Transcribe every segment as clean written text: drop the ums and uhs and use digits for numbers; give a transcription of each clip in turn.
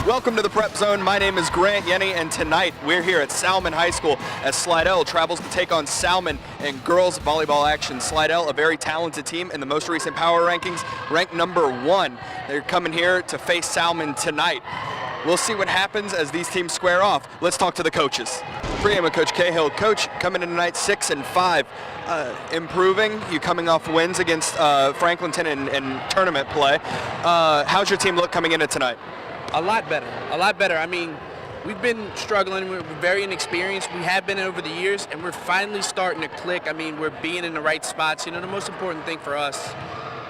Welcome to the Prep Zone. My name is Grant Yenny, and tonight we're here at Salmen High School as Slidell travels to take on Salmen in girls volleyball action. Slidell, a very talented team in the most recent power rankings, ranked #1. They're coming here to face Salmen tonight. We'll see what happens as these teams square off. Let's talk to the coaches. Pregame with Coach Cahill. Coach, coming in tonight 6-5. Improving, you coming off wins against Franklinton in tournament play. How's your team look coming into tonight? A lot better, a lot better. I mean, we've been struggling. We're very inexperienced. We have been over the years, and we're finally starting to click. I mean, we're being in the right spots. You know, the most important thing for us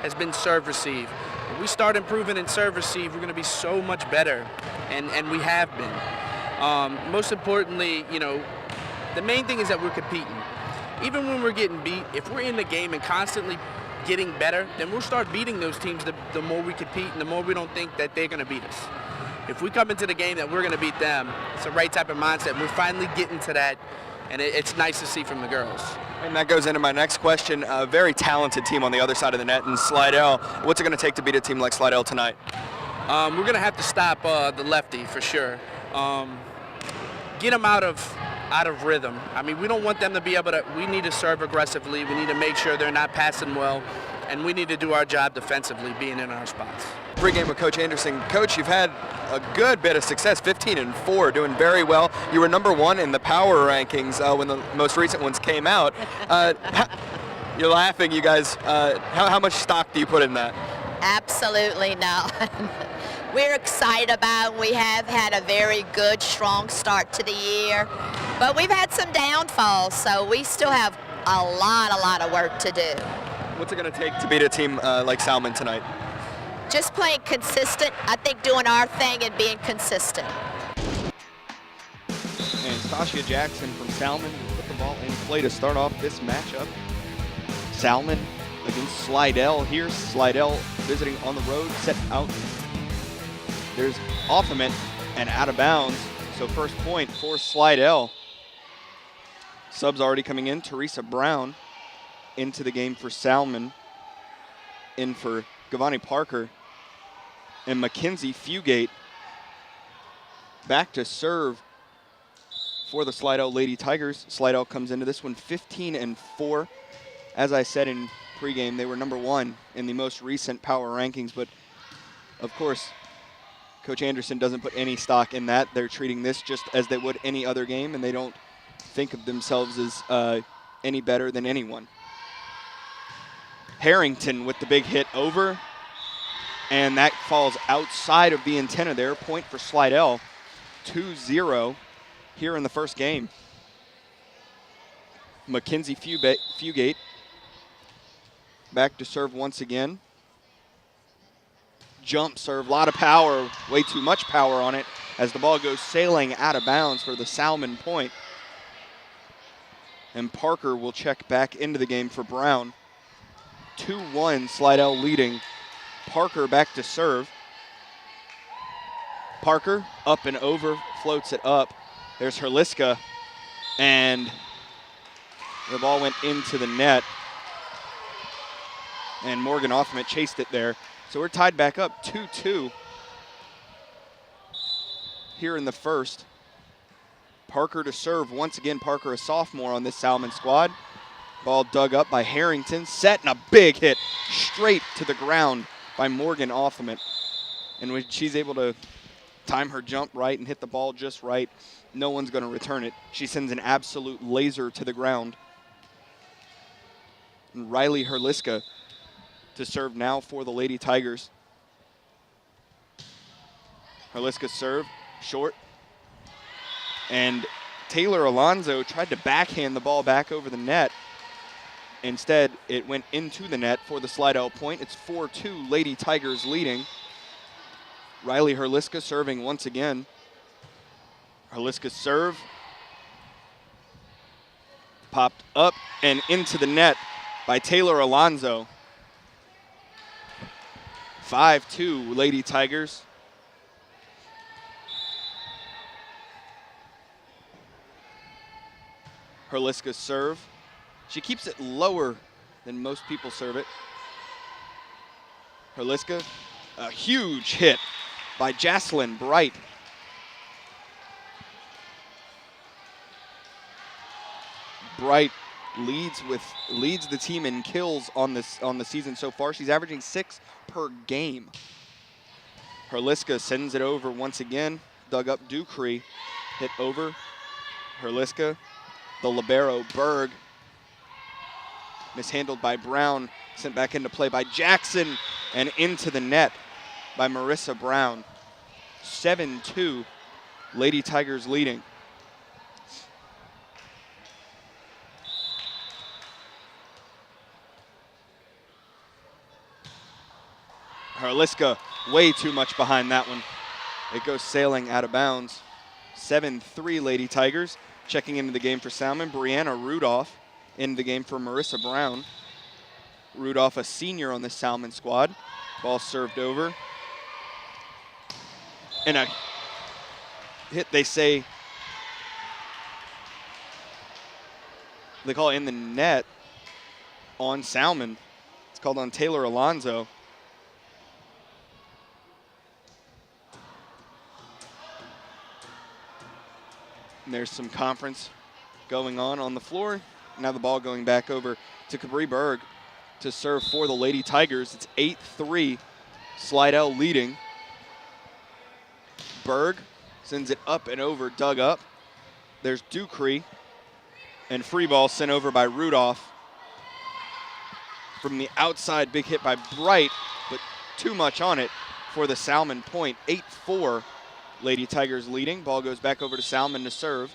has been serve receive. If we start improving in serve receive, we're going to be so much better, and we have been. Most importantly, you know, the main thing is that we're competing. Even when we're getting beat, if we're in the game and constantly getting better, then we'll start beating those teams the more we compete and the more we don't think that they're going to beat us. If we come into the game that we're going to beat them, it's the right type of mindset. We're finally getting to that, and it's nice to see from the girls. And that goes into my next question. A very talented team on the other side of the net in Slidell. What's it going to take to beat a team like Slidell tonight? We're going to have to stop the lefty for sure. Get them out of rhythm. I mean, we don't want them to be able to, we need to serve aggressively. We need to make sure they're not passing well, and we need to do our job defensively, being in our spots. Pregame with Coach Anderson. Coach, you've had a good bit of success, 15-4, doing very well. You were #1 in the power rankings when the most recent ones came out. You're laughing, you guys. How much stock do you put in that? Absolutely not. We're excited about it. We have had a very good, strong start to the year, but we've had some downfalls, so we still have a lot of work to do. What's it going to take to beat a team like Salmen tonight? Just playing consistent. I think doing our thing and being consistent. And Sasha Jackson from Salmen will put the ball in play to start off this matchup. Salmen against Slidell. Here's Slidell visiting on the road, set out. There's off of it and out of bounds. So first point for Slidell. Subs already coming in. Teresa Brown into the game for Salmen. In for Giovanni Parker and Mackenzie Fugate. Back to serve for the Slidell Lady Tigers. Slidell comes into this one 15-4. As I said in pregame, they were #1 in the most recent power rankings, but of course, Coach Anderson doesn't put any stock in that. They're treating this just as they would any other game, and they don't think of themselves as any better than anyone. Harrington with the big hit over, and that falls outside of the antenna there. Point for Slidell, 2-0 here in the first game. Mackenzie Fugate back to serve once again. Jump serve, a lot of power, way too much power on it as the ball goes sailing out of bounds for the Salmen point. And Parker will check back into the game for Brown. 2-1, Slidell leading. Parker back to serve. Parker up and over, floats it up. There's Herliska, and the ball went into the net. And Morgan Offmet chased it there. So we're tied back up 2-2 here in the first. Parker to serve once again. Parker, a sophomore on this Salmen squad. Ball dug up by Harrington, set, and a big hit straight to the ground by Morgan Offmet. And when she's able to time her jump right and hit the ball just right, no one's going to return it. She sends an absolute laser to the ground. And Riley Herliska to serve now for the Lady Tigers. Herliska's serve, short. And Taylor Alonzo tried to backhand the ball back over the net. Instead, it went into the net for the Slidell point. It's 4-2, Lady Tigers leading. Riley Herliska serving once again. Herliska's serve. Popped up and into the net by Taylor Alonzo. 5-2, Lady Tigers. Herliska's serve. She keeps it lower than most people serve it. Herliska, a huge hit by Jocelyn Bright. Bright leads the team in kills on the season so far. She's averaging 6 per game. Herliska sends it over once again. Dug up Ducree, hit over. Herliska, the libero Berg, mishandled by Brown, sent back into play by Jackson, and into the net by Marissa Brown. 7-2, Lady Tigers leading. Herliska way too much behind that one. It goes sailing out of bounds. 7-3 Lady Tigers. Checking into the game for Salmen, Brianna Rudolph. Into the game for Marissa Brown. Rudolph, a senior on the Salmen squad. Ball served over. And a hit, they call it in the net on Salmen. It's called on Taylor Alonzo. And there's some conference going on the floor. Now the ball going back over to Cabri Berg to serve for the Lady Tigers. It's 8-3, Slidell leading. Berg sends it up and over, dug up. There's Ducree, and free ball sent over by Rudolph. From the outside, big hit by Bright, but too much on it for the Salmen point. 8-4, Lady Tigers leading. Ball goes back over to Salmen to serve.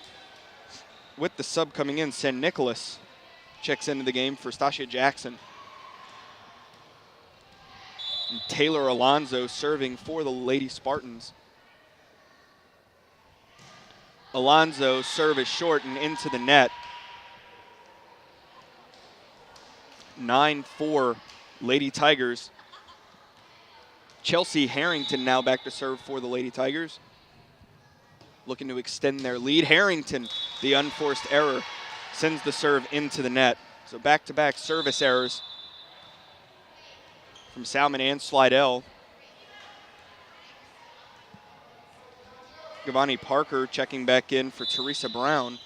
With the sub coming in, San Nicolas checks into the game for Stasia Jackson. And Taylor Alonzo serving for the Lady Spartans. Alonzo serve is short and into the net. 9-4 Lady Tigers. Chelsea Harrington now back to serve for the Lady Tigers. Looking to extend their lead. Harrington, the unforced error, sends the serve into the net. So back-to-back service errors from Salmen and Slidell. Giovanni Parker checking back in for Teresa Brown.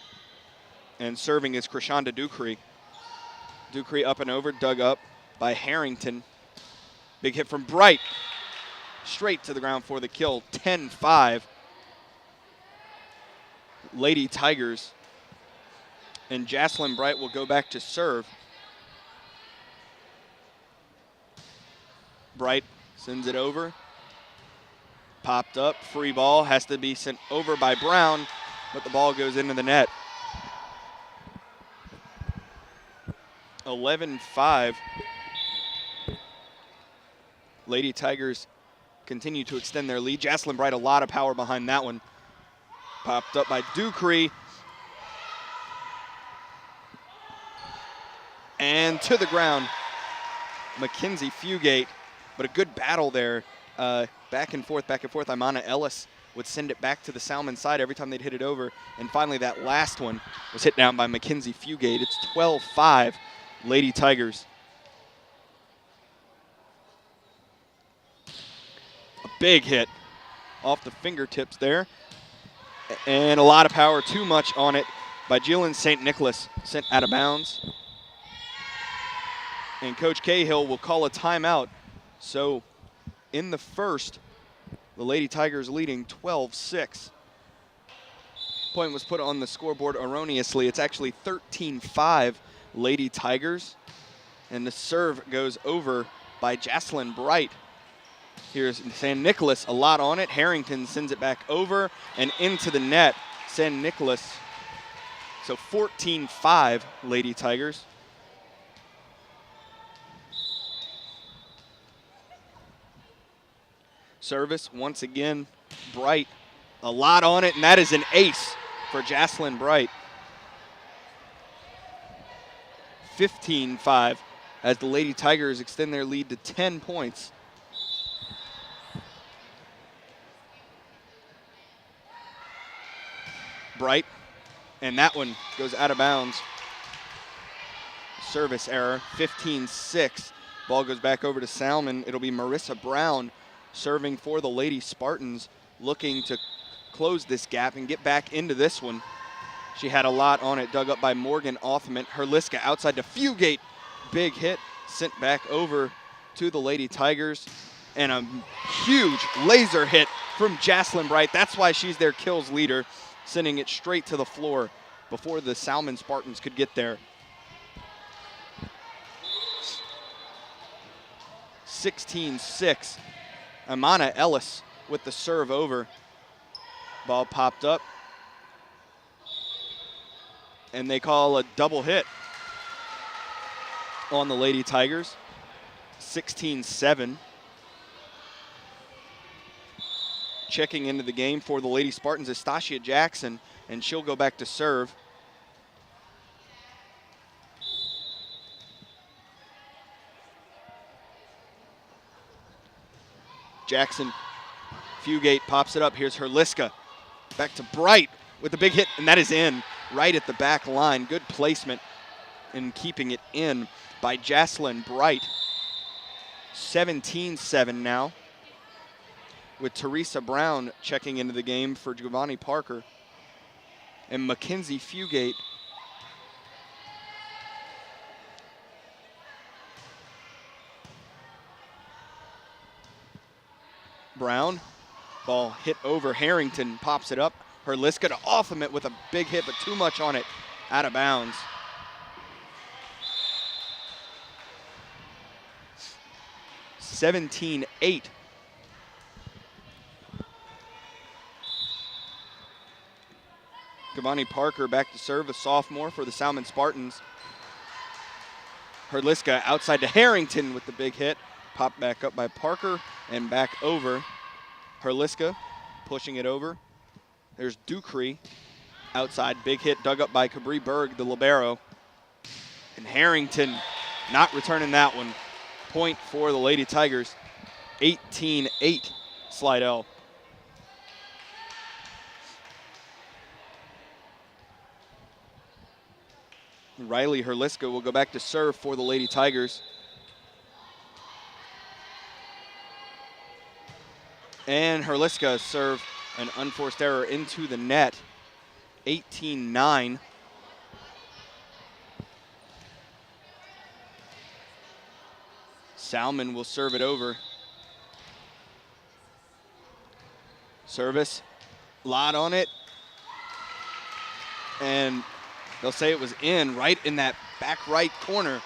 And serving is Krishanda Ducree. Ducree up and over, dug up by Harrington. Big hit from Bright. Straight to the ground for the kill. 10-5. Lady Tigers. And Jocelyn Bright will go back to serve. Bright sends it over. Popped up, free ball, has to be sent over by Brown, but the ball goes into the net. 11-5. Lady Tigers continue to extend their lead. Jocelyn Bright, a lot of power behind that one. Popped up by Ducree. And to the ground, Mackenzie Fugate, but a good battle there. Back and forth. Imana Ellis would send it back to the Salmen side every time they'd hit it over. And finally, that last one was hit down by Mackenzie Fugate. It's 12-5, Lady Tigers. A big hit off the fingertips there. And a lot of power, too much on it by Jillian St. Nicholas, sent out of bounds. And Coach Cahill will call a timeout. So in the first, the Lady Tigers leading 12-6. Point was put on the scoreboard erroneously. It's actually 13-5 Lady Tigers. And the serve goes over by Jocelyn Bright. Here's San Nicolas, a lot on it. Harrington sends it back over and into the net. San Nicolas. So 14-5 Lady Tigers. Service once again, Bright, a lot on it, and that is an ace for Jocelyn Bright. 15-5 as the Lady Tigers extend their lead to 10 points. Bright, and that one goes out of bounds. Service error, 15-6. Ball goes back over to Salmen. It'll be Marissa Brown serving for the Lady Spartans, looking to close this gap and get back into this one. She had a lot on it, dug up by Morgan Othman. Herliska outside to Fugate. Big hit, sent back over to the Lady Tigers. And a huge laser hit from Jaslyn Bright. That's why she's their kills leader, sending it straight to the floor before the Salmen Spartans could get there. 16-6. Amana Ellis with the serve over. Ball popped up. And they call a double hit on the Lady Tigers. 16-7. Checking into the game for the Lady Spartans is Stasia Jackson, and she'll go back to serve. Jackson, Fugate pops it up. Here's Herliska. Back to Bright with the big hit, and that is in right at the back line. Good placement in keeping it in by Jaslyn Bright. 17-7 now, with Teresa Brown checking into the game for Giovanni Parker. And Mackenzie Fugate Brown, ball hit over Harrington, pops it up. Herliska to Othman with a big hit, but too much on it, out of bounds. (17-8). Giovanni Parker back to serve, a sophomore for the Salmen Spartans. Herliska outside to Harrington with the big hit. Popped back up by Parker and back over. Herliska pushing it over. There's Ducree outside, big hit dug up by Cabri Berg, the libero. And Harrington not returning that one. Point for the Lady Tigers. 18-8 Slidell. Riley Herliska will go back to serve for the Lady Tigers. And Herliska serve an unforced error into the net. 18-9. Salmen will serve it over. Service, lot on it. And they'll say it was in, right in that back right corner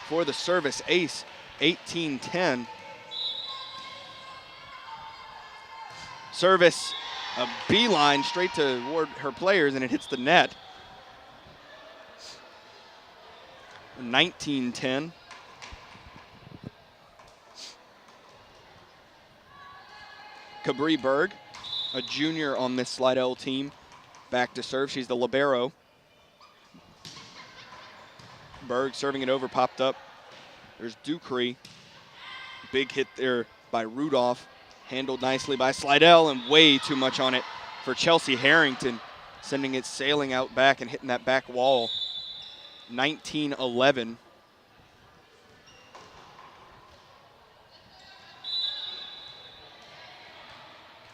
for the service ace. 18-10. Service, a beeline straight toward her players, and it hits the net. 19-10. Cabri Berg, a junior on this Slidell team, back to serve. She's the libero. Berg serving it over, popped up. There's Ducree. Big hit there by Rudolph. Handled nicely by Slidell, and way too much on it for Chelsea Harrington, sending it sailing out back and hitting that back wall. 19-11.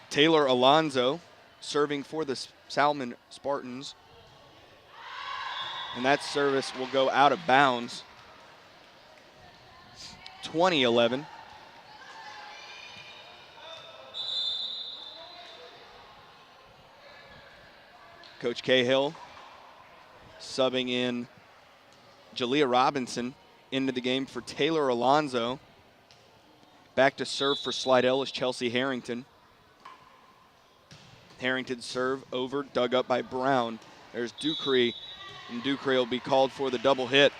Taylor Alonzo serving for the Salmen Spartans. And that service will go out of bounds. 20-11. Coach Cahill subbing in Jalea Robinson into the game for Taylor Alonzo. Back to serve for Slidell is Chelsea Harrington. Harrington serve over, dug up by Brown. There's Ducree, and Ducree will be called for the double hit.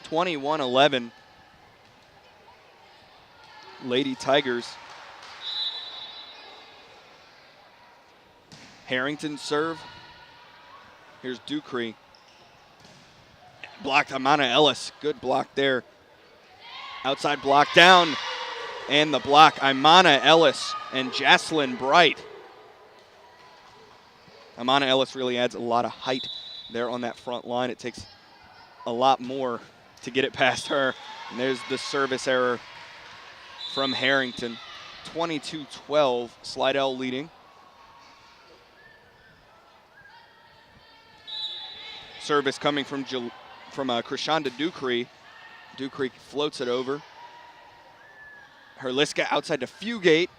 21-11. Lady Tigers. Harrington serve. Here's Ducree. Blocked Amana Ellis. Good block there. Outside block down. And the block, Imana Ellis and Jaslyn Bright. Amana Ellis really adds a lot of height there on that front line. It takes a lot more to get it past her. And there's the service error from Harrington. 22-12, Slidell leading. Service coming from Krishanda Ducree. Ducree floats it over. Herliska outside to Fugate.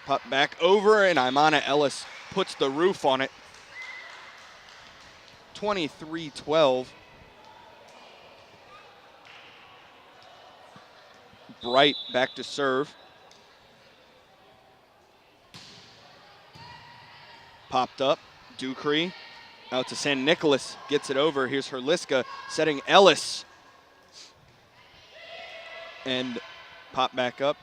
Pop back over, and Imana Ellis puts the roof on it. 23-12. Bright back to serve. Popped up, Ducree out to San Nicolas, gets it over. Here's Herliska setting Ellis. And pop back up.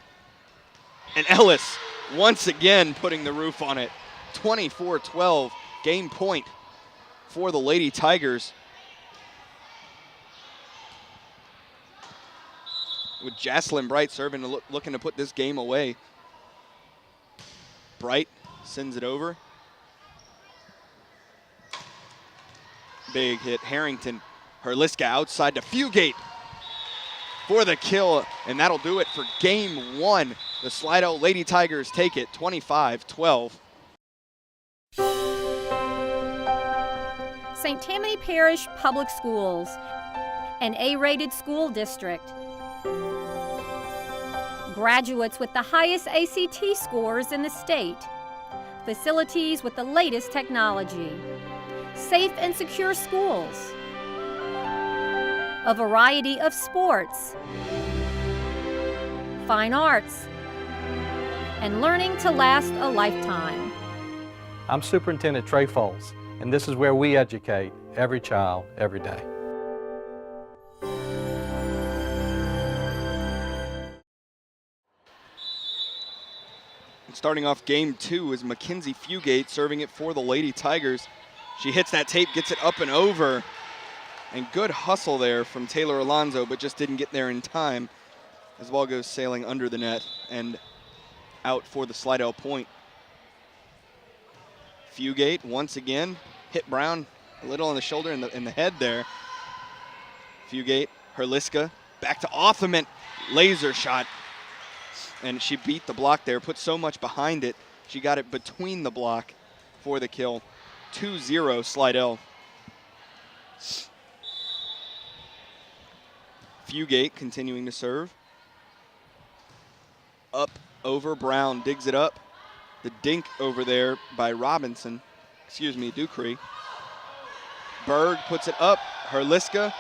And Ellis once again putting the roof on it. 24-12, game point for the Lady Tigers. With Jaslyn Bright serving, looking to put this game away. Bright sends it over. Big hit, Harrington. Herliska outside to Fugate for the kill, and that'll do it for game one. The Slidell Lady Tigers take it 25-12. St. Tammany Parish Public Schools, an A-rated school district. Graduates with the highest ACT scores in the state. Facilities with the latest technology. Safe and secure schools. A variety of sports. Fine arts. And learning to last a lifetime. I'm Superintendent Trey Foles, and this is where we educate every child, every day. Starting off game two is Mackenzie Fugate serving it for the Lady Tigers. She hits that tape, gets it up and over. And good hustle there from Taylor Alonso, but just didn't get there in time as the ball goes sailing under the net and out for the Slidell point. Fugate once again hit Brown a little on the shoulder and in the head there. Fugate, Herliska, back to Othman, laser shot. And she beat the block there, put so much behind it. She got it between the block for the kill. 2-0 Slidell. Fugate continuing to serve. Up over Brown, digs it up. The dink over there by Robinson, Ducree. Berg puts it up, Herliska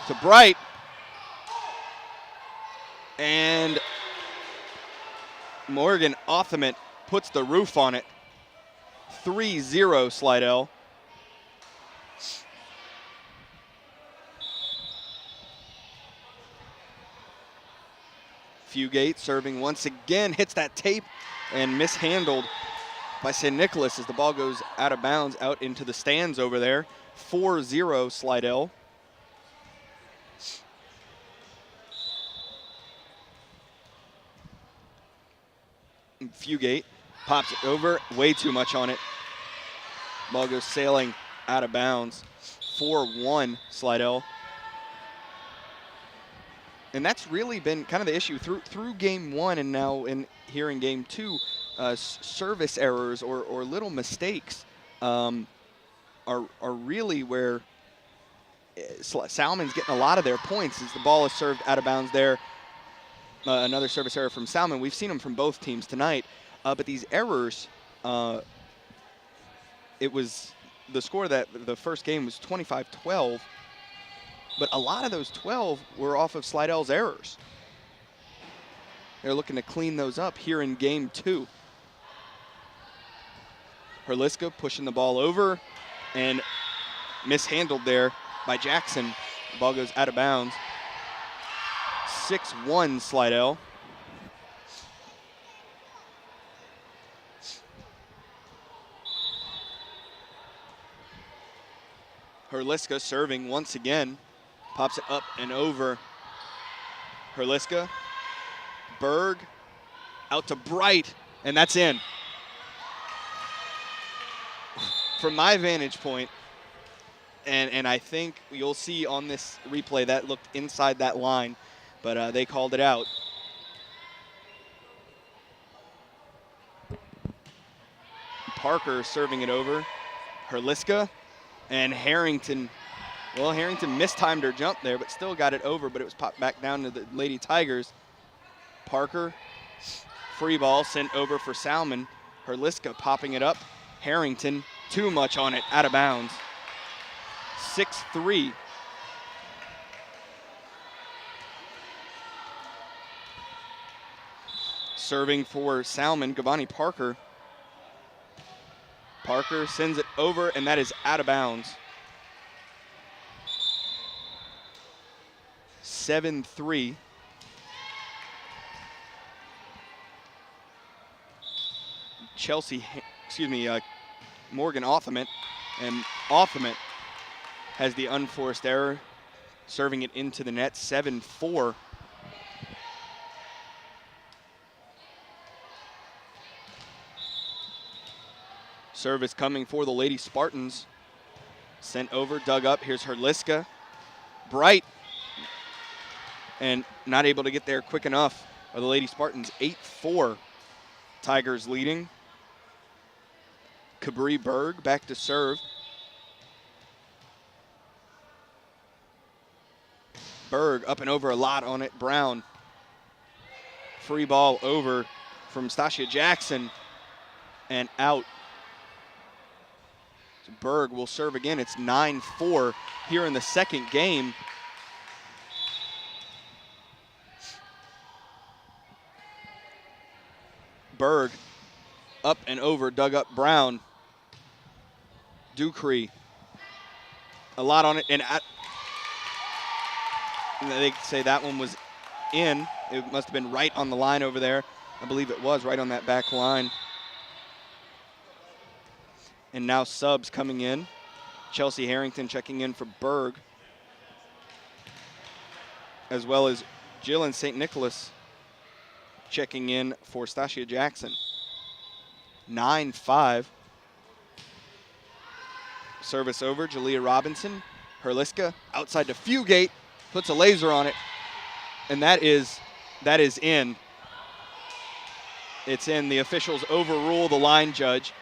to Bright. And Morgan Othman puts the roof on it. 3-0 Slidell. Fugate serving once again, hits that tape and mishandled by St. Nicholas as the ball goes out of bounds out into the stands over there. 4-0 Slidell. Fugate pops it over, way too much on it. Ball goes sailing out of bounds. 4-1 Slidell. And that's really been kind of the issue through game one and now here in game two. Service errors or little mistakes are really where Salmen's getting a lot of their points as the ball is served out of bounds there. Another service error from Salmen. We've seen them from both teams tonight. But these errors, it was the score that the first game was 25-12. But a lot of those 12 were off of Slidell's errors. They're looking to clean those up here in game two. Herliska pushing the ball over and mishandled there by Jackson. The ball goes out of bounds. 6-1 Slidell. Herliska serving once again. Pops it up and over. Herliska. Berg out to Bright, and that's in. From my vantage point, and I think you'll see on this replay that looked inside that line, but they called it out. Parker serving it over. Herliska and Harrington. Well, Harrington mistimed her jump there, but still got it over, but it was popped back down to the Lady Tigers. Parker, free ball sent over for Salmen. Herliska popping it up. Harrington, too much on it, out of bounds. 6-3. Serving for Salmen, Giovanni Parker. Parker sends it over, and that is out of bounds. 7-3. Morgan Othament, and Othament has the unforced error, serving it into the net. 7-4. Service coming for the Lady Spartans. Sent over, dug up. Here's Herliska. Bright. And not able to get there quick enough. Are the Lady Spartans. 8-4. Tigers leading. Cabri Berg back to serve. Berg up and over a lot on it. Brown. Free ball over from Stasia Jackson. And out. Berg will serve again. It's 9-4 here in the second game. Berg up and over, dug up Brown. Ducree, a lot on it, and they say that one was in. It must have been right on the line over there. I believe it was right on that back line. And now subs coming in. Chelsea Harrington checking in for Berg, as well as Jillian St. Nicholas checking in for Stasia Jackson. 9-5. Service over, Jalea Robinson. Herliska outside to Fugate, puts a laser on it, and that is in. It's in. The officials overrule the line judge.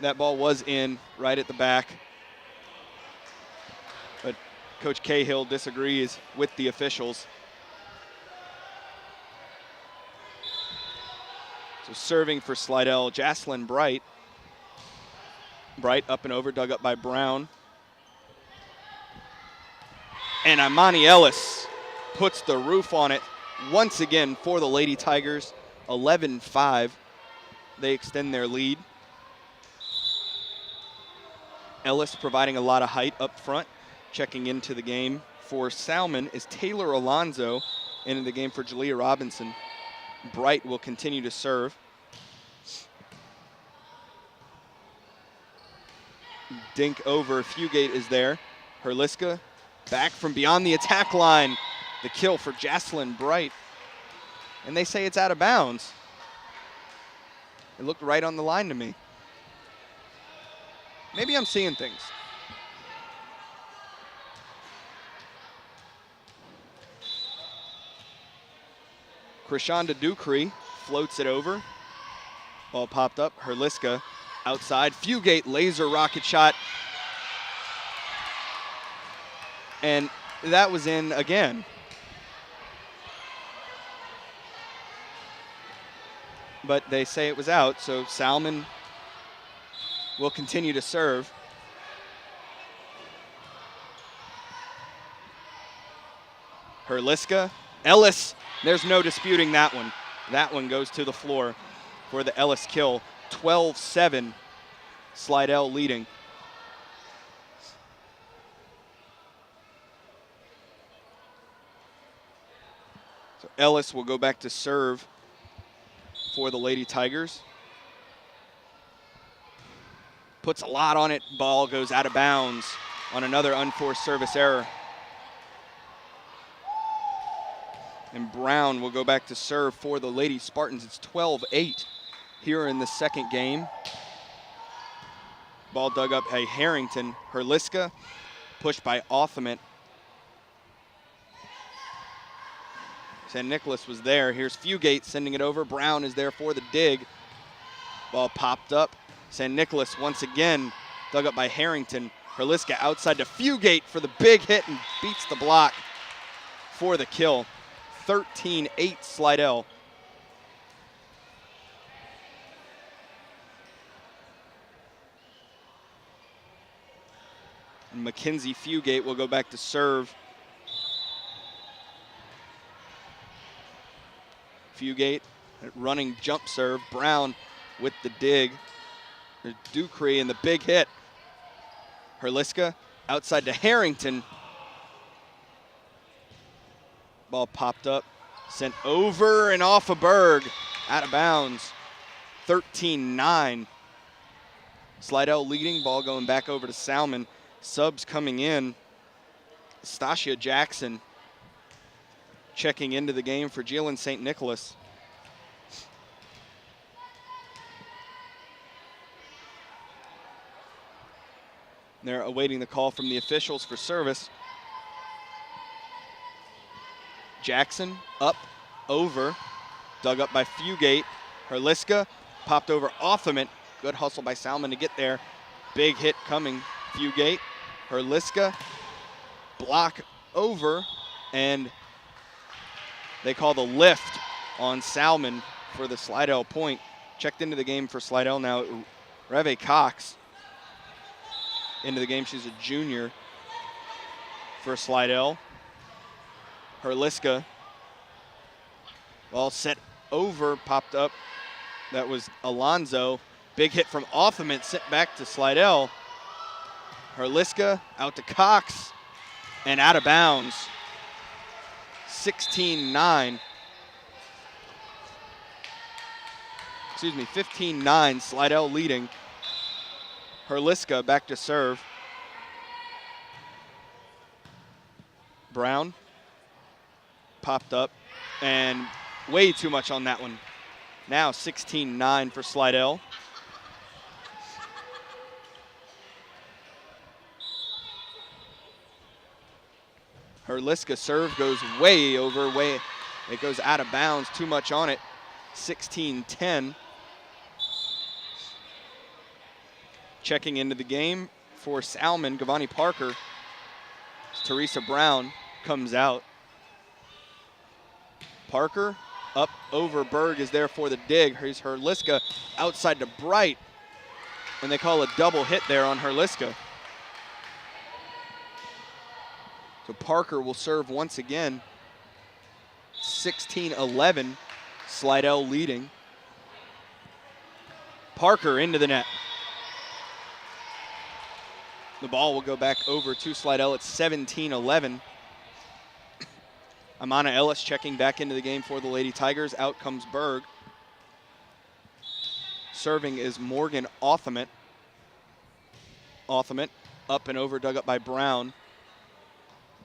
That ball was in right at the back. But Coach Cahill disagrees with the officials. So serving for Slidell, Jaslyn Bright. Bright up and over, dug up by Brown. And Imani Ellis puts the roof on it once again for the Lady Tigers. 11-5. They extend their lead. Ellis providing a lot of height up front. Checking into the game for Salmen is Taylor Alonzo. Into the game for Jalea Robinson. Bright will continue to serve. Dink over, Fugate is there. Herliska back from beyond the attack line. The kill for Jaslyn Bright. And they say it's out of bounds. It looked right on the line to me. Maybe I'm seeing things. Krishanda Ducree floats it over. Ball popped up. Herliska outside. Fugate laser rocket shot. And that was in again. But they say it was out, so Salmen will continue to serve. Herliska. Ellis, there's no disputing that one. That one goes to the floor for the Ellis kill. 12-7, Slidell leading. So Ellis will go back to serve for the Lady Tigers. Puts a lot on it. Ball goes out of bounds on another unforced service error. And Brown will go back to serve for the Lady Spartans. It's 12-8 here in the second game. Ball dug up by Harrington. Herliska pushed by Othament. St. Nicholas was there. Here's Fugate sending it over. Brown is there for the dig. Ball popped up. St. Nicholas once again dug up by Harrington. Herliska outside to Fugate for the big hit and beats the block for the kill. 13-8 Slidell. And Mackenzie Fugate will go back to serve. Fugate running jump serve. Brown with the dig. Ducree and the big hit. Herliska outside to Harrington. Ball popped up, sent over and off of Berg, out of bounds. 13-9. Slidell leading, ball going back over to Salmen. Subs coming in. Stasia Jackson checking into the game for Jalen St. Nicholas. They're awaiting the call from the officials for service. Jackson up, over, dug up by Fugate. Herliska popped over Offament. Good hustle by Salmen to get there. Big hit coming. Fugate, Herliska, block over, and they call the lift on Salmen for the Slidell point. Checked into the game for Slidell now. Reve Cox into the game. She's a junior for Slidell. Herliska, ball set over, popped up. That was Alonzo. Big hit from Offament, sent back to Slidell. Herliska out to Cox and out of bounds. 16-9. Excuse me, 15-9, Slidell leading. Herliska back to serve. Brown popped up and way too much on that one. Now 16-9 for Slidell. Herliska serve goes way over, it goes out of bounds, too much on it. 16-10. Checking into the game for Salmen, Gavani Parker. Teresa Brown comes out. Parker up over Berg is there for the dig. Here's Herliska outside to Bright. And they call a double hit there on Herliska. So Parker will serve once again. 16-11, Slidell leading. Parker into the net. The ball will go back over to Slidell. It's 17-11. Amana Ellis checking back into the game for the Lady Tigers. Out comes Berg. Serving is Morgan Offament. Offament up and over, dug up by Brown.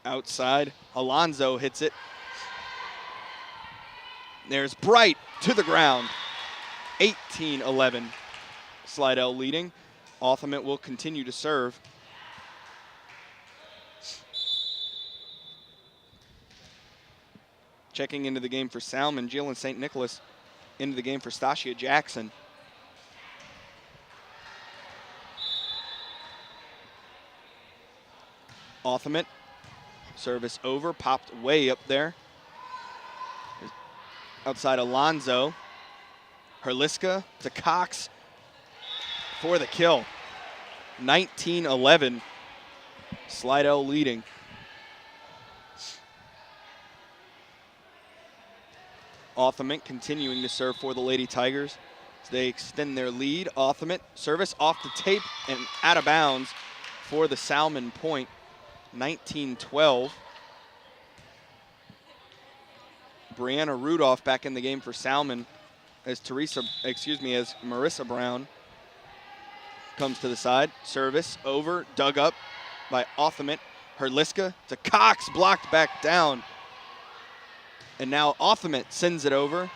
Outside, Alonzo hits it. There's Bright to the ground. 18-11, Slidell leading. Offament will continue to serve. Checking into the game for Salmen, Jalen St. Nicholas into the game for Stasia Jackson. Offament, service over, popped way up there. Outside Alonzo. Herliska to Cox for the kill. 19-11, Slidell leading. Offament continuing to serve for the Lady Tigers as they extend their lead. Offament, service off the tape and out of bounds for the Salmen point. 19-12. Brianna Rudolph back in the game for Salmen as Marissa Brown comes to the side. Service over, dug up by Offament. Herliska to Cox, blocked back down. And now Offament sends it over.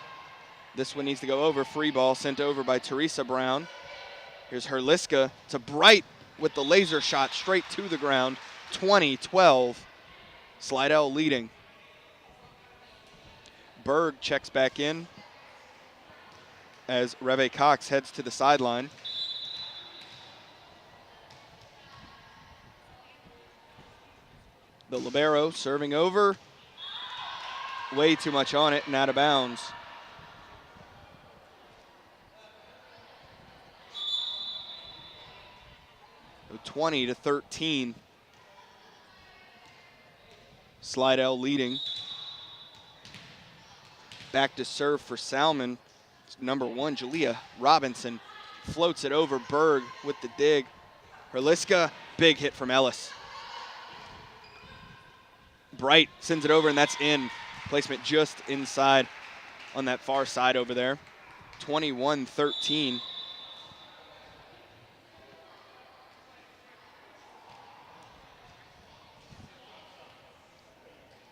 This one needs to go over. Free ball sent over by Teresa Brown. Here's Herliska to Bright with the laser shot straight to the ground. 20-12, Slidell leading. Berg checks back in as Reve Cox heads to the sideline. The libero serving over. Way too much on it and out of bounds. So 20-13. Slidell leading. Back to serve for Salmen. It's number 1, Jalea Robinson. Floats it over. Berg with the dig. Herliska, big hit from Ellis. Bright sends it over, and that's in. Placement just inside on that far side over there. 21-13.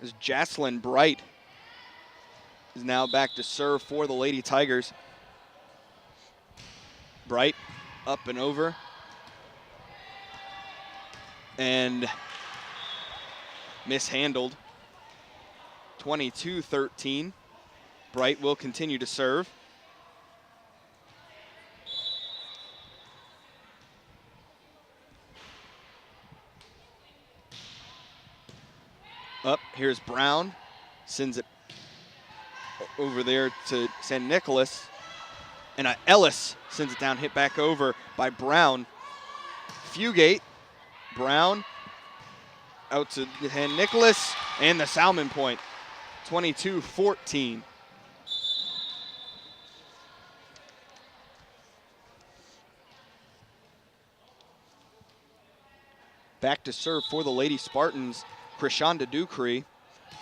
As Jaslyn Bright is now back to serve for the Lady Tigers. Bright up and over. And mishandled. 22-13. Bright will continue to serve. Up, here's Brown. Sends it over there to San Nicolas. And Ellis sends it down, hit back over by Brown. Fugate, Brown out to San Nicolas, and the Salmen point. 22-14. Back to serve for the Lady Spartans, Krishanda Ducree.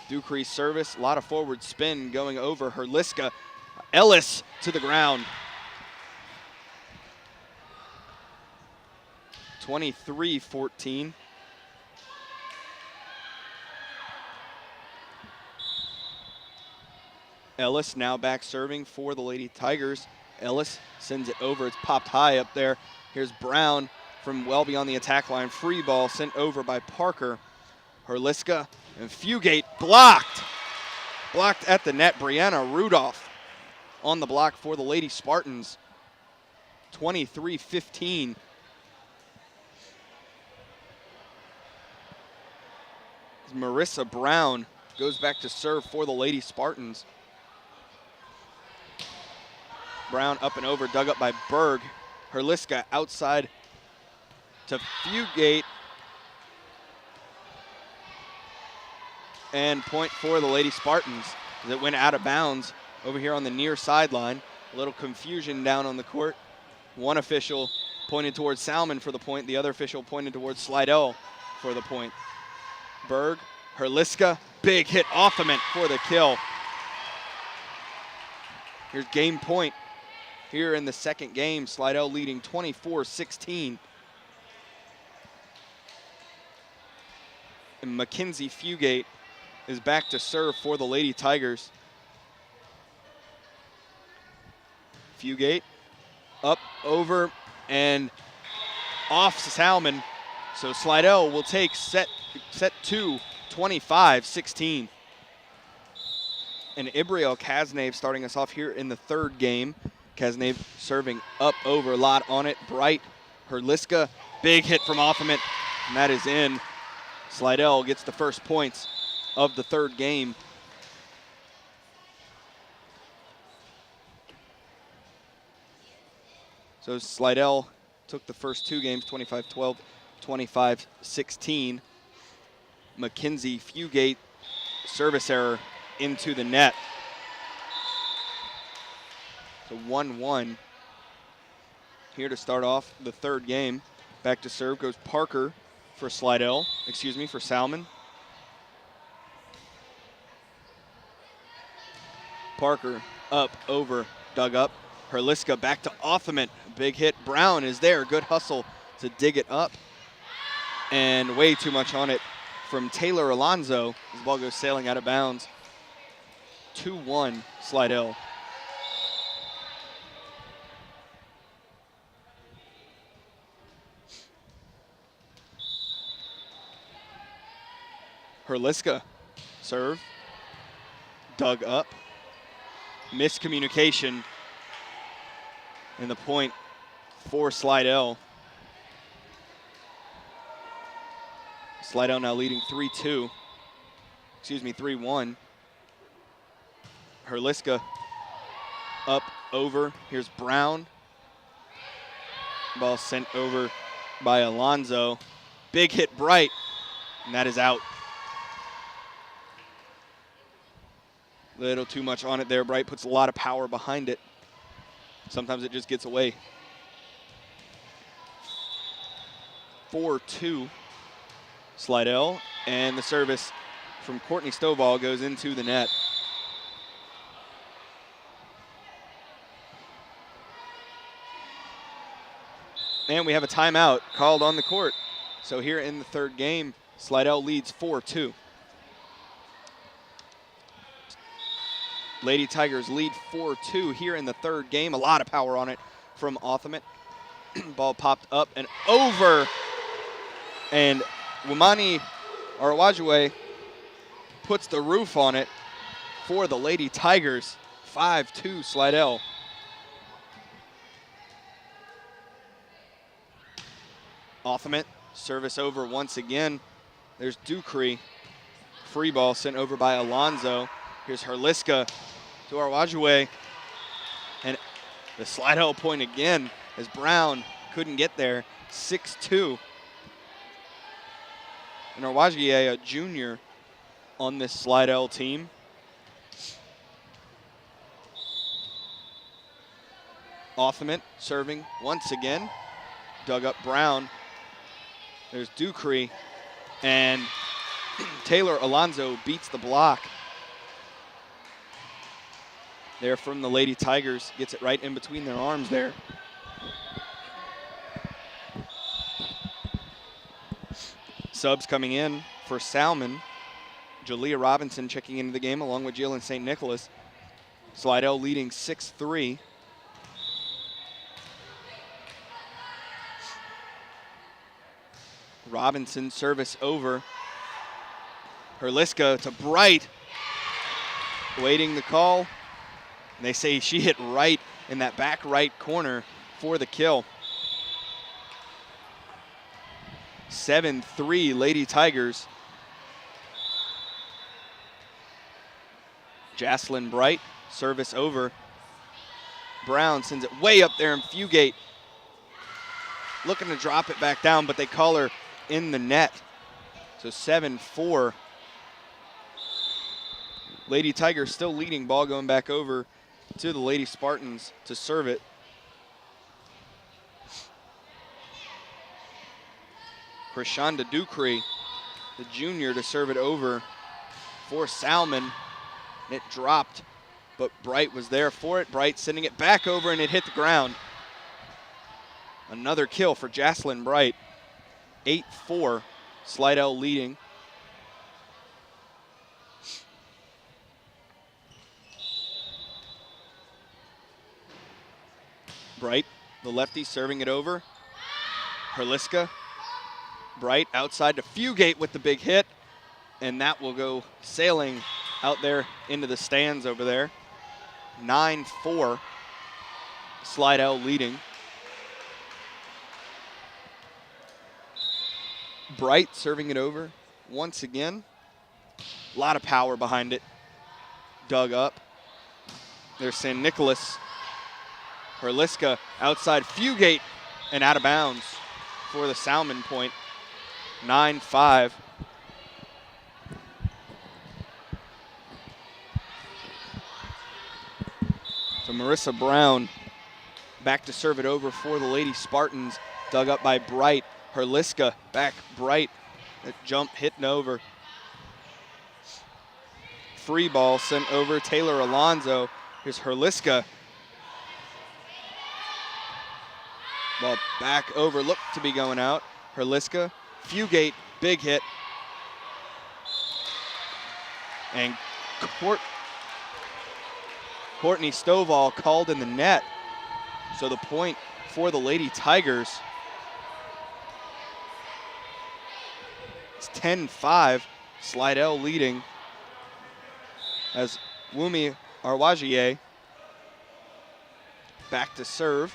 Ducree's service, a lot of forward spin going over Herliska. Ellis to the ground. 23-14. Ellis now back serving for the Lady Tigers. Ellis sends it over. It's popped high up there. Here's Brown from well beyond the attack line. Free ball sent over by Parker. Herliska and Fugate blocked. Blocked at the net. Brianna Rudolph on the block for the Lady Spartans. 23-15. Marissa Brown goes back to serve for the Lady Spartans. Brown up and over, dug up by Berg. Herliska outside to Fugate. And point for the Lady Spartans as it went out of bounds over here on the near sideline. A little confusion down on the court. One official pointed towards Salmen for the point. The other official pointed towards Slidell for the point. Berg, Herliska, big hit Offament for the kill. Here's game point here in the second game. Slidell leading 24-16. And Mackenzie Fugate is back to serve for the Lady Tigers. Fugate up, over, and off Salmen. So Slidell will take set 2, 25-16. And Ibriel Kaznave starting us off here in the third game. Kaznave serving up, over, a lot on it. Bright, Herliska, big hit from Offament, and that is in. Slidell gets the first points of the third game. So Slidell took the first two games, 25-12, 25-16. Mackenzie Fugate, service error into the net. So 1-1 here to start off the third game. Back to serve goes Parker for for Salmen. Parker up, over, dug up. Herliska back to Offament. Big hit. Brown is there. Good hustle to dig it up. And way too much on it from Taylor Alonzo. This ball goes sailing out of bounds. 2-1 Slidell. Herliska serve. Dug up. miscommunication in the point for Slidell. Slidell now leading 3-2. Excuse me, 3-1. Herliska up, over. Here's Brown. Ball sent over by Alonzo. Big hit, Bright, and that is out. Little too much on it there. Bright puts a lot of power behind it. Sometimes it just gets away. 4-2, Slidell, and the service from Courtney Stovall goes into the net. And we have a timeout called on the court. So here in the third game, Slidell leads 4-2. Lady Tigers lead 4-2 here in the third game. A lot of power on it from Othamit. Ball popped up and over. And Wimani Arawajue puts the roof on it for the Lady Tigers. 5-2 Slidell. Othamit, service over once again. There's Ducree. Free ball sent over by Alonzo. Here's Herliska to Arawajue. And the Slidell point again as Brown couldn't get there. 6-2. And Arawajue, a junior on this Slidell team. Othamit serving once again. Dug up Brown. There's Ducree, and Taylor Alonzo beats the block. There from the Lady Tigers, gets it right in between their arms there. Subs coming in for Salmen. Jalea Robinson checking into the game along with Jalen St. Nicholas. Slidell leading 6-3. Robinson service over. Herliska to Bright. Waiting the call. And they say she hit right in that back right corner for the kill. 7-3 Lady Tigers. Jaslyn Bright, service over. Brown sends it way up there, and Fugate looking to drop it back down, but they call her in the net. So 7-4. Lady Tigers still leading, ball going back over to the Lady Spartans to serve it. Krishanda Ducree, the junior, to serve it over for Salmen. And it dropped, but Bright was there for it. Bright sending it back over, and it hit the ground. Another kill for Jaslyn Bright. 8-4, Slidell leading. Bright, the lefty, serving it over. Herliska. Bright outside to Fugate with the big hit, and that will go sailing out there into the stands over there. 9-4, Slidell leading. Bright serving it over once again. A lot of power behind it. Dug up. There's St. Nicholas. Herliska outside Fugate and out of bounds for the Salmen point. 9-5. So Marissa Brown back to serve it over for the Lady Spartans. Dug up by Bright. Herliska back Bright. That jump hitting over. Free ball sent over Taylor Alonzo. Here's Herliska. Ball back over, looked to be going out. Herliska, Fugate, big hit. And Courtney Stovall called in the net. So the point for the Lady Tigers. It's 10-5, Slidell leading as Wumi Arawajue back to serve.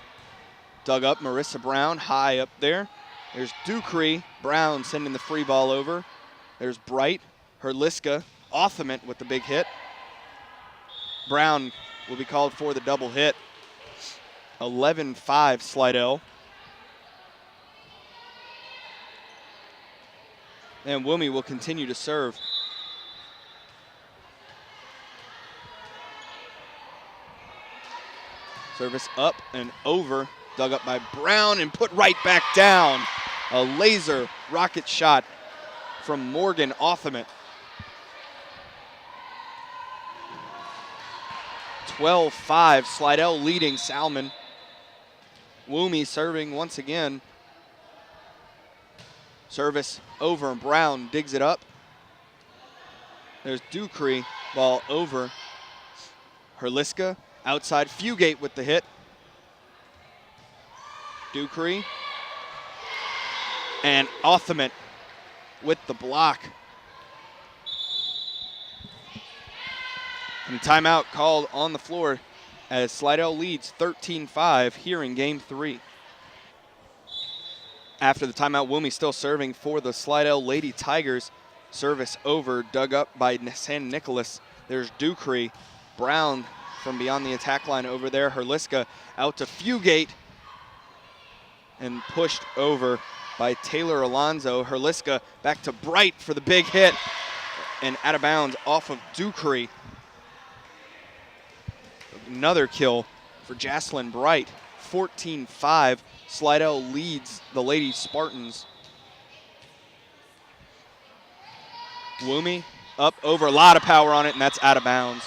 Dug up, Marissa Brown high up there. There's Ducree, Brown sending the free ball over. There's Bright, Herliska, Othament with the big hit. Brown will be called for the double hit. 11-5 Slidell. And Wilmy will continue to serve. Service up and over. Dug up by Brown and put right back down. A laser rocket shot from Morgan Othament. 12-5, Slidell leading Salmen. Woomy serving once again. Service over, Brown digs it up. There's Ducree, ball over. Herliska, outside, Fugate with the hit. Ducree. And Othament with the block. And a timeout called on the floor as Slidell leads 13-5 here in game 3. After the timeout, Wilmy still serving for the Slidell Lady Tigers. Service over, dug up by San Nicolas. There's Ducree. Brown from beyond the attack line over there. Herliska out to Fugate and pushed over by Taylor Alonzo. Herliska back to Bright for the big hit and out of bounds off of Ducree. Another kill for Jaslyn Bright. 14-5. Slidell leads the Lady Spartans. Woomy up over, a lot of power on it, and that's out of bounds.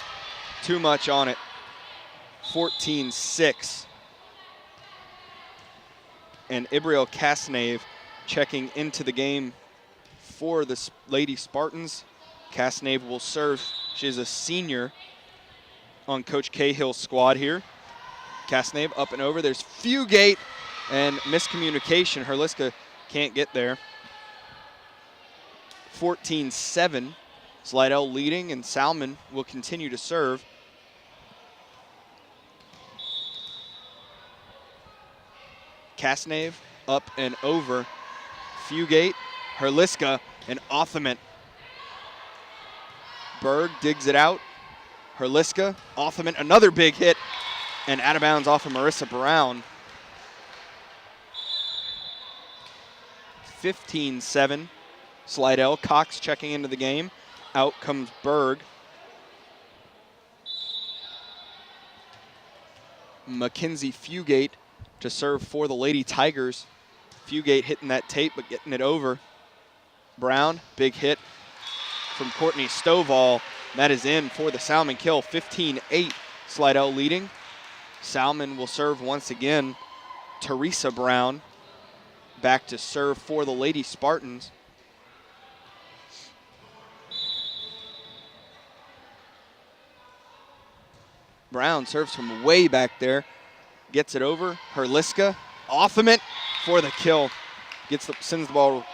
Too much on it. 14-6. And Ibriel Casnave checking into the game for the Lady Spartans. Casnave will serve. She is a senior on Coach Cahill's squad here. Casnave up and over. There's Fugate and miscommunication. Herliska can't get there. 14-7. Slidell leading, and Salmen will continue to serve. Casnave up and over. Fugate, Herliska, and Othament. Berg digs it out. Herliska, Othament, another big hit, and out of bounds off of Marissa Brown. 15-7. Slidell, Cox checking into the game. Out comes Berg. Mackenzie Fugate to serve for the Lady Tigers. Fugate hitting that tape but getting it over. Brown, big hit from Courtney Stovall. That is in for the Salmen kill. 15-8, Slidell leading. Salmen will serve once again. Teresa Brown back to serve for the Lady Spartans. Brown serves from way back there. Gets it over. Herliska, Othament for the kill. Sends the ball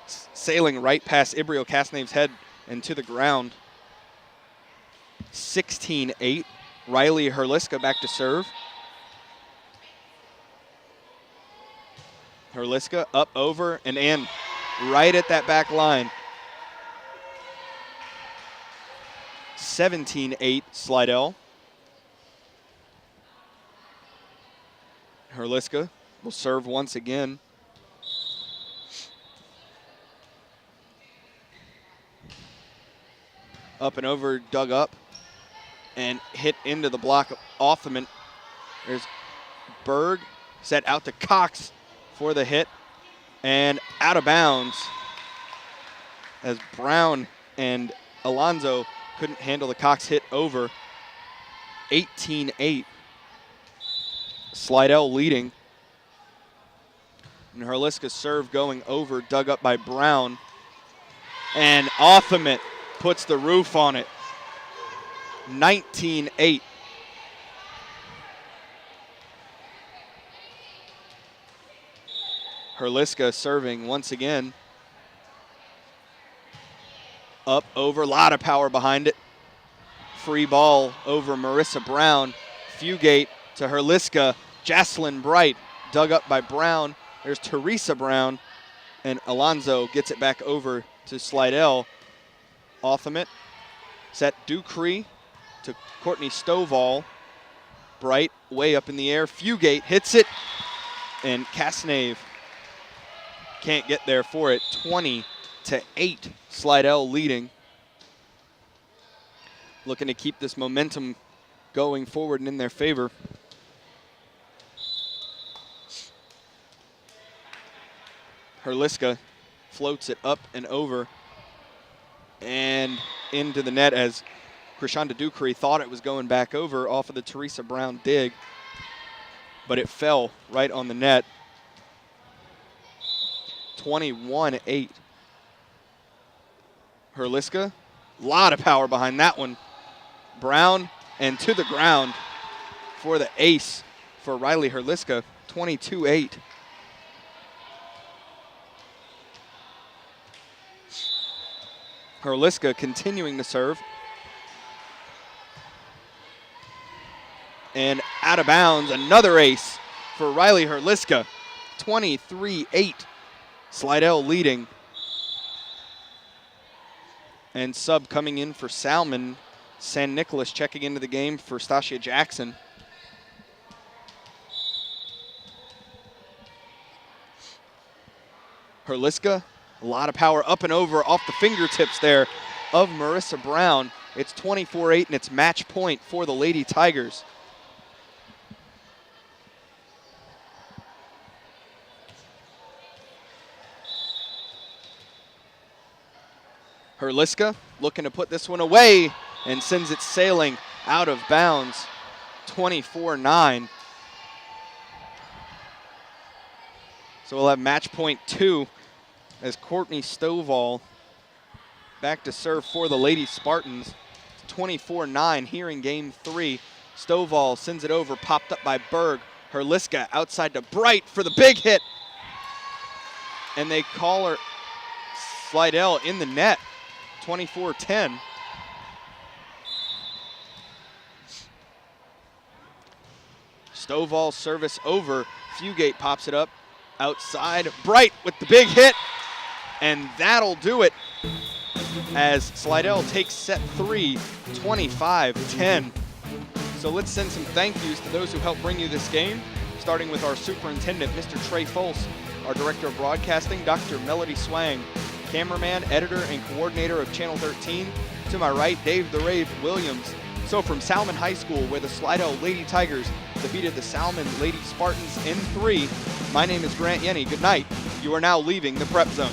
sailing right past Ibriel Casnave's head and to the ground. 16-8. Riley Herliska back to serve. Herliska up, over, and in. Right at that back line. 17-8 Slidell. Herliska will serve once again. Up and over, dug up, and hit into the block of Othament. There's Berg, set out to Cox for the hit, and out of bounds as Brown and Alonzo couldn't handle the Cox hit over. 18-8. Slidell leading. And Herliska's serve going over, dug up by Brown. And Othament puts the roof on it. 19-8. Herliska serving once again. Up, over, a lot of power behind it. Free ball over Marissa Brown. Fugate to Herliska. Jocelyn Bright dug up by Brown. There's Teresa Brown, and Alonzo gets it back over to Slidell. Othamit set Ducree to Courtney Stovall. Bright way up in the air. Fugate hits it, and Casnave can't get there for it. 20-8, Slidell leading. Looking to keep this momentum going forward and in their favor. Herliska floats it up and over and into the net as Krishanda Ducree thought it was going back over off of the Teresa Brown dig, but it fell right on the net. 21-8. Herliska, a lot of power behind that one. Brown, and to the ground for the ace for Riley Herliska. 22-8. Herliska continuing to serve. And out of bounds, another ace for Riley Herliska. 23-8. Slidell leading. And sub coming in for Salmen. San Nicolas checking into the game for Stasia Jackson. Herliska, a lot of power up and over off the fingertips there of Marissa Brown. It's 24-8 and it's match point for the Lady Tigers. Herliska looking to put this one away and sends it sailing out of bounds. 24-9. So we'll have match point 2 as Courtney Stovall back to serve for the Lady Spartans. 24-9 here in game 3. Stovall sends it over, popped up by Berg. Herliska outside to Bright for the big hit. And they call her Slidell in the net. 24-10. Stovall service over. Fugate pops it up outside. Bright with the big hit. And that'll do it as Slidell takes set 3, 25-10. So let's send some thank yous to those who helped bring you this game, starting with our superintendent, Mr. Trey Folse, our director of broadcasting, Dr. Melody Swang, cameraman, editor, and coordinator of Channel 13. To my right, Dave the Rave Williams. So from Salmen High School, where the Slidell Lady Tigers defeated the Salmen Lady Spartans in 3, my name is Grant Yenny. Good night. You are now leaving the prep zone.